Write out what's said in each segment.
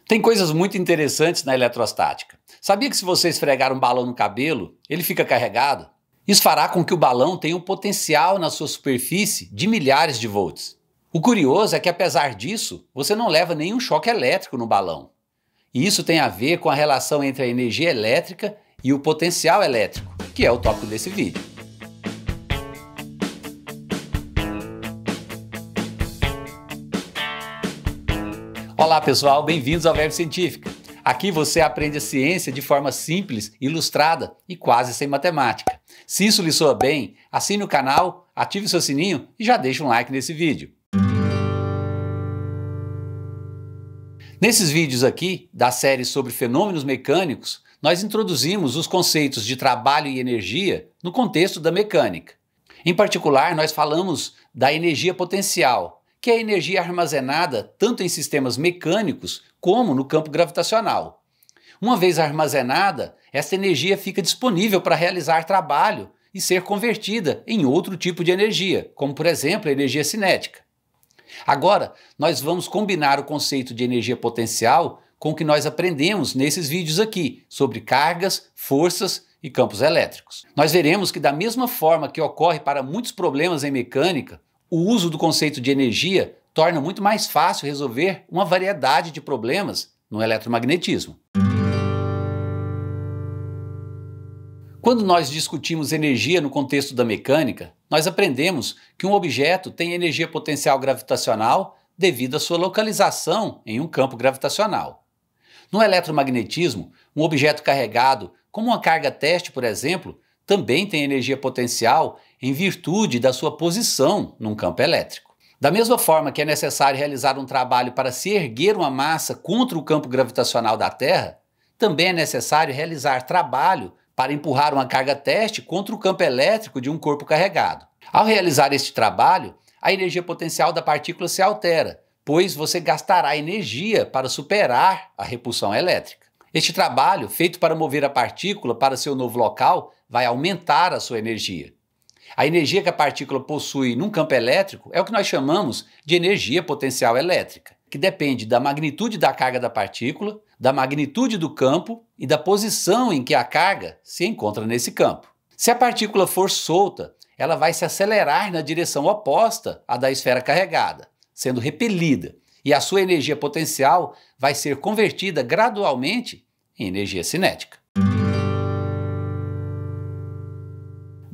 Tem coisas muito interessantes na eletrostática. Sabia que se você esfregar um balão no cabelo, ele fica carregado? Isso fará com que o balão tenha um potencial na sua superfície de milhares de volts. O curioso é que, apesar disso, você não leva nenhum choque elétrico no balão. E isso tem a ver com a relação entre a energia elétrica e o potencial elétrico, que é o tópico desse vídeo. Olá pessoal, bem-vindos ao Verbo Científica. Aqui você aprende a ciência de forma simples, ilustrada e quase sem matemática. Se isso lhe soa bem, assine o canal, ative o seu sininho e já deixe um like nesse vídeo. Nesses vídeos aqui, da série sobre fenômenos mecânicos, nós introduzimos os conceitos de trabalho e energia no contexto da mecânica. Em particular, nós falamos da energia potencial, que é a energia armazenada tanto em sistemas mecânicos como no campo gravitacional. Uma vez armazenada, essa energia fica disponível para realizar trabalho e ser convertida em outro tipo de energia, como por exemplo a energia cinética. Agora, nós vamos combinar o conceito de energia potencial com o que nós aprendemos nesses vídeos aqui, sobre cargas, forças e campos elétricos. Nós veremos que da mesma forma que ocorre para muitos problemas em mecânica, o uso do conceito de energia torna muito mais fácil resolver uma variedade de problemas no eletromagnetismo. Quando nós discutimos energia no contexto da mecânica, nós aprendemos que um objeto tem energia potencial gravitacional devido à sua localização em um campo gravitacional. No eletromagnetismo, um objeto carregado, como uma carga teste, por exemplo, também tem energia potencial em virtude da sua posição num campo elétrico. Da mesma forma que é necessário realizar um trabalho para se erguer uma massa contra o campo gravitacional da Terra, também é necessário realizar trabalho para empurrar uma carga teste contra o campo elétrico de um corpo carregado. Ao realizar este trabalho, a energia potencial da partícula se altera, pois você gastará energia para superar a repulsão elétrica. Este trabalho, feito para mover a partícula para seu novo local, vai aumentar a sua energia. A energia que a partícula possui num campo elétrico é o que nós chamamos de energia potencial elétrica, que depende da magnitude da carga da partícula, da magnitude do campo e da posição em que a carga se encontra nesse campo. Se a partícula for solta, ela vai se acelerar na direção oposta à da esfera carregada, sendo repelida, e a sua energia potencial vai ser convertida gradualmente em energia cinética.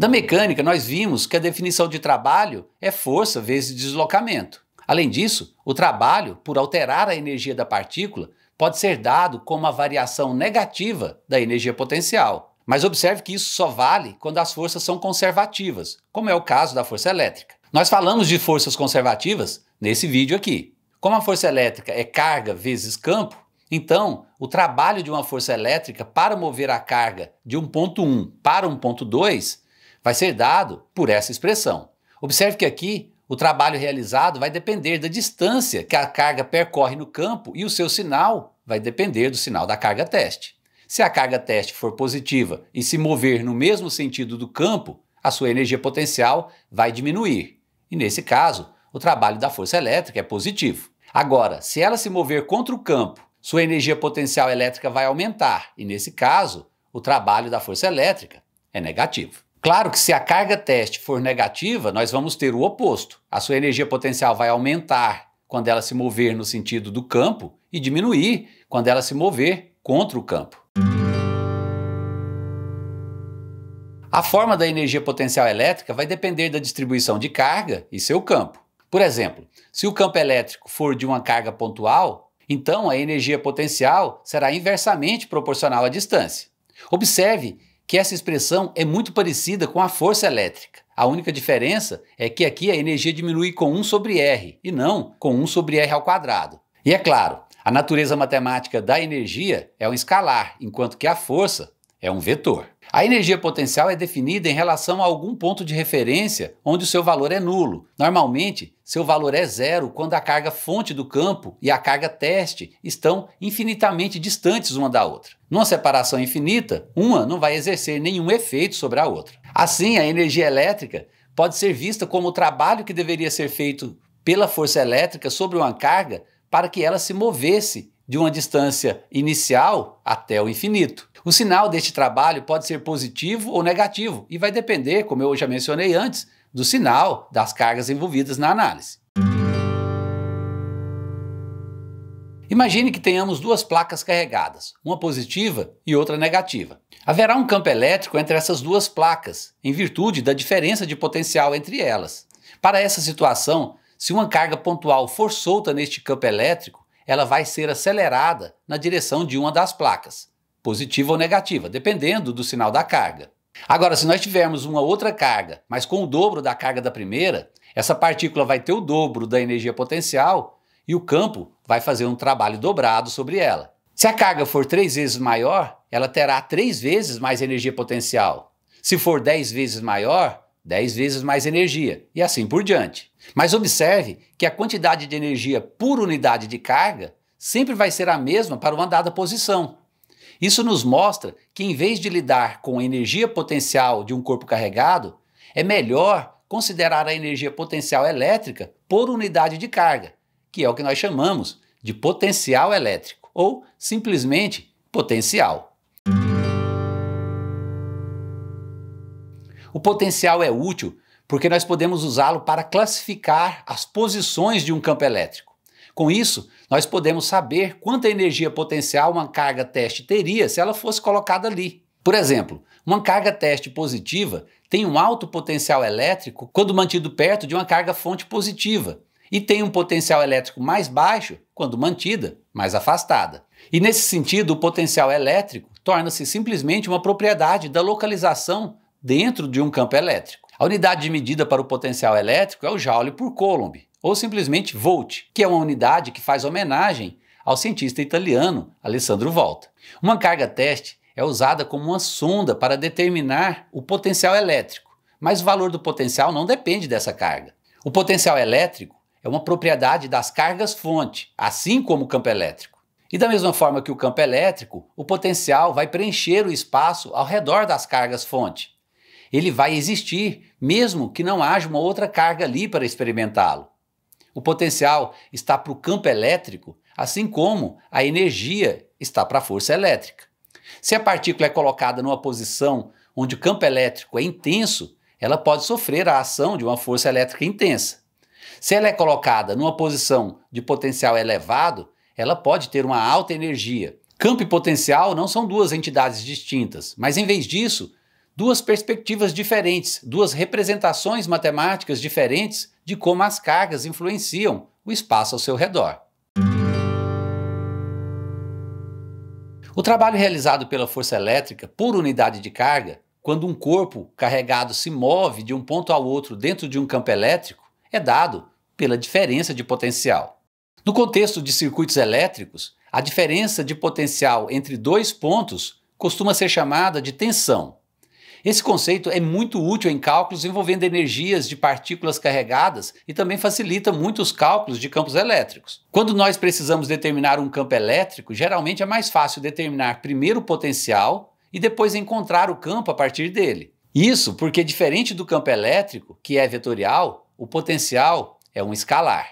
Da mecânica, nós vimos que a definição de trabalho é força vezes deslocamento. Além disso, o trabalho, por alterar a energia da partícula, pode ser dado como uma variação negativa da energia potencial. Mas observe que isso só vale quando as forças são conservativas, como é o caso da força elétrica. Nós falamos de forças conservativas nesse vídeo aqui. Como a força elétrica é carga vezes campo, então o trabalho de uma força elétrica para mover a carga de um ponto 1 para um ponto 2 vai ser dado por essa expressão. Observe que aqui o trabalho realizado vai depender da distância que a carga percorre no campo e o seu sinal vai depender do sinal da carga teste. Se a carga teste for positiva e se mover no mesmo sentido do campo, a sua energia potencial vai diminuir. E nesse caso, o trabalho da força elétrica é positivo. Agora, se ela se mover contra o campo, sua energia potencial elétrica vai aumentar. E nesse caso, o trabalho da força elétrica é negativo. Claro que se a carga teste for negativa, nós vamos ter o oposto. A sua energia potencial vai aumentar quando ela se mover no sentido do campo e diminuir quando ela se mover contra o campo. A forma da energia potencial elétrica vai depender da distribuição de carga e seu campo. Por exemplo, se o campo elétrico for de uma carga pontual, então a energia potencial será inversamente proporcional à distância. Observe que essa expressão é muito parecida com a força elétrica. A única diferença é que aqui a energia diminui com 1 sobre R e não com 1 sobre R ao quadrado. E é claro, a natureza matemática da energia é um escalar, enquanto que a força é um vetor. A energia potencial é definida em relação a algum ponto de referência onde o seu valor é nulo. Normalmente, seu valor é zero quando a carga fonte do campo e a carga teste estão infinitamente distantes uma da outra. Numa separação infinita, uma não vai exercer nenhum efeito sobre a outra. Assim, a energia elétrica pode ser vista como o trabalho que deveria ser feito pela força elétrica sobre uma carga para que ela se movesse de uma distância inicial até o infinito. O sinal deste trabalho pode ser positivo ou negativo e vai depender, como eu já mencionei antes, do sinal das cargas envolvidas na análise. Imagine que tenhamos duas placas carregadas, uma positiva e outra negativa. Haverá um campo elétrico entre essas duas placas, em virtude da diferença de potencial entre elas. Para essa situação, se uma carga pontual for solta neste campo elétrico, ela vai ser acelerada na direção de uma das placas, positiva ou negativa, dependendo do sinal da carga. Agora, se nós tivermos uma outra carga, mas com o dobro da carga da primeira, essa partícula vai ter o dobro da energia potencial e o campo vai fazer um trabalho dobrado sobre ela. Se a carga for 3 vezes maior, ela terá 3 vezes mais energia potencial. Se for 10 vezes maior, 10 vezes mais energia, e assim por diante. Mas observe que a quantidade de energia por unidade de carga sempre vai ser a mesma para uma dada posição. Isso nos mostra que, em vez de lidar com a energia potencial de um corpo carregado, é melhor considerar a energia potencial elétrica por unidade de carga, que é o que nós chamamos de potencial elétrico, ou simplesmente potencial. O potencial é útil porque nós podemos usá-lo para classificar as posições de um campo elétrico. Com isso, nós podemos saber quanta energia potencial uma carga teste teria se ela fosse colocada ali. Por exemplo, uma carga teste positiva tem um alto potencial elétrico quando mantido perto de uma carga fonte positiva, e tem um potencial elétrico mais baixo quando mantida mais afastada. E nesse sentido, o potencial elétrico torna-se simplesmente uma propriedade da localização dentro de um campo elétrico. A unidade de medida para o potencial elétrico é o Joule por Coulomb, ou simplesmente Volt, que é uma unidade que faz homenagem ao cientista italiano Alessandro Volta. Uma carga teste é usada como uma sonda para determinar o potencial elétrico, mas o valor do potencial não depende dessa carga. O potencial elétrico é uma propriedade das cargas-fonte, assim como o campo elétrico. E da mesma forma que o campo elétrico, o potencial vai preencher o espaço ao redor das cargas-fonte. Ele vai existir, mesmo que não haja uma outra carga ali para experimentá-lo. O potencial está para o campo elétrico, assim como a energia está para a força elétrica. Se a partícula é colocada numa posição onde o campo elétrico é intenso, ela pode sofrer a ação de uma força elétrica intensa. Se ela é colocada numa posição de potencial elevado, ela pode ter uma alta energia. Campo e potencial não são duas entidades distintas, mas em vez disso, duas perspectivas diferentes, duas representações matemáticas diferentes de como as cargas influenciam o espaço ao seu redor. O trabalho realizado pela força elétrica por unidade de carga, quando um corpo carregado se move de um ponto ao outro dentro de um campo elétrico, é dado pela diferença de potencial. No contexto de circuitos elétricos, a diferença de potencial entre dois pontos costuma ser chamada de tensão. Esse conceito é muito útil em cálculos envolvendo energias de partículas carregadas e também facilita muito os cálculos de campos elétricos. Quando nós precisamos determinar um campo elétrico, geralmente é mais fácil determinar primeiro o potencial e depois encontrar o campo a partir dele. Isso porque, diferente do campo elétrico, que é vetorial, o potencial é um escalar.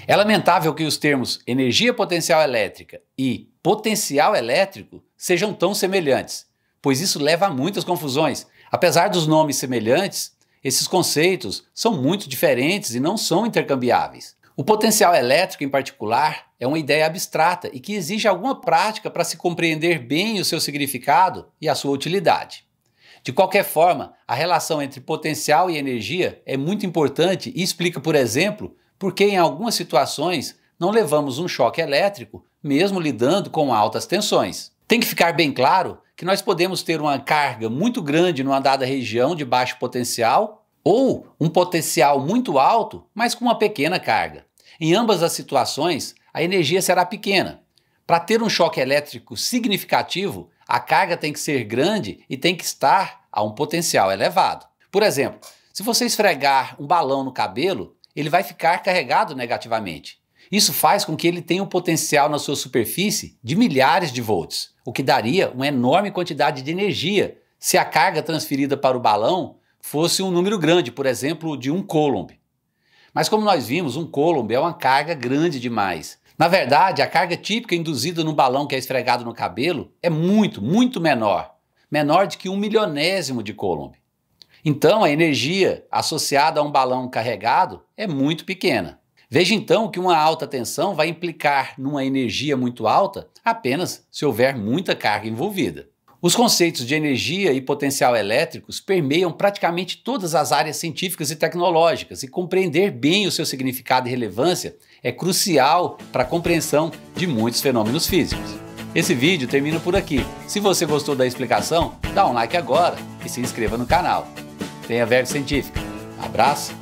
É lamentável que os termos energia potencial elétrica e potencial elétrico sejam tão semelhantes, pois isso leva a muitas confusões. Apesar dos nomes semelhantes, esses conceitos são muito diferentes e não são intercambiáveis. O potencial elétrico, em particular, é uma ideia abstrata e que exige alguma prática para se compreender bem o seu significado e a sua utilidade. De qualquer forma, a relação entre potencial e energia é muito importante e explica, por exemplo, por que em algumas situações não levamos um choque elétrico, mesmo lidando com altas tensões. Tem que ficar bem claro que nós podemos ter uma carga muito grande numa dada região de baixo potencial ou um potencial muito alto, mas com uma pequena carga. Em ambas as situações, a energia será pequena. Para ter um choque elétrico significativo, a carga tem que ser grande e tem que estar a um potencial elevado. Por exemplo, se você esfregar um balão no cabelo, ele vai ficar carregado negativamente. Isso faz com que ele tenha um potencial na sua superfície de milhares de volts, o que daria uma enorme quantidade de energia se a carga transferida para o balão fosse um número grande, por exemplo, de 1 Coulomb. Mas como nós vimos, um Coulomb é uma carga grande demais. Na verdade, a carga típica induzida num balão que é esfregado no cabelo é muito menor. Menor de que 1/1000º de Coulomb. Então, a energia associada a um balão carregado é muito pequena. Veja então que uma alta tensão vai implicar numa energia muito alta apenas se houver muita carga envolvida. Os conceitos de energia e potencial elétricos permeiam praticamente todas as áreas científicas e tecnológicas, e compreender bem o seu significado e relevância é crucial para a compreensão de muitos fenômenos físicos. Esse vídeo termina por aqui. Se você gostou da explicação, dá um like agora e se inscreva no canal. Tenha Verve Científica. Abraço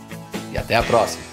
e até a próxima!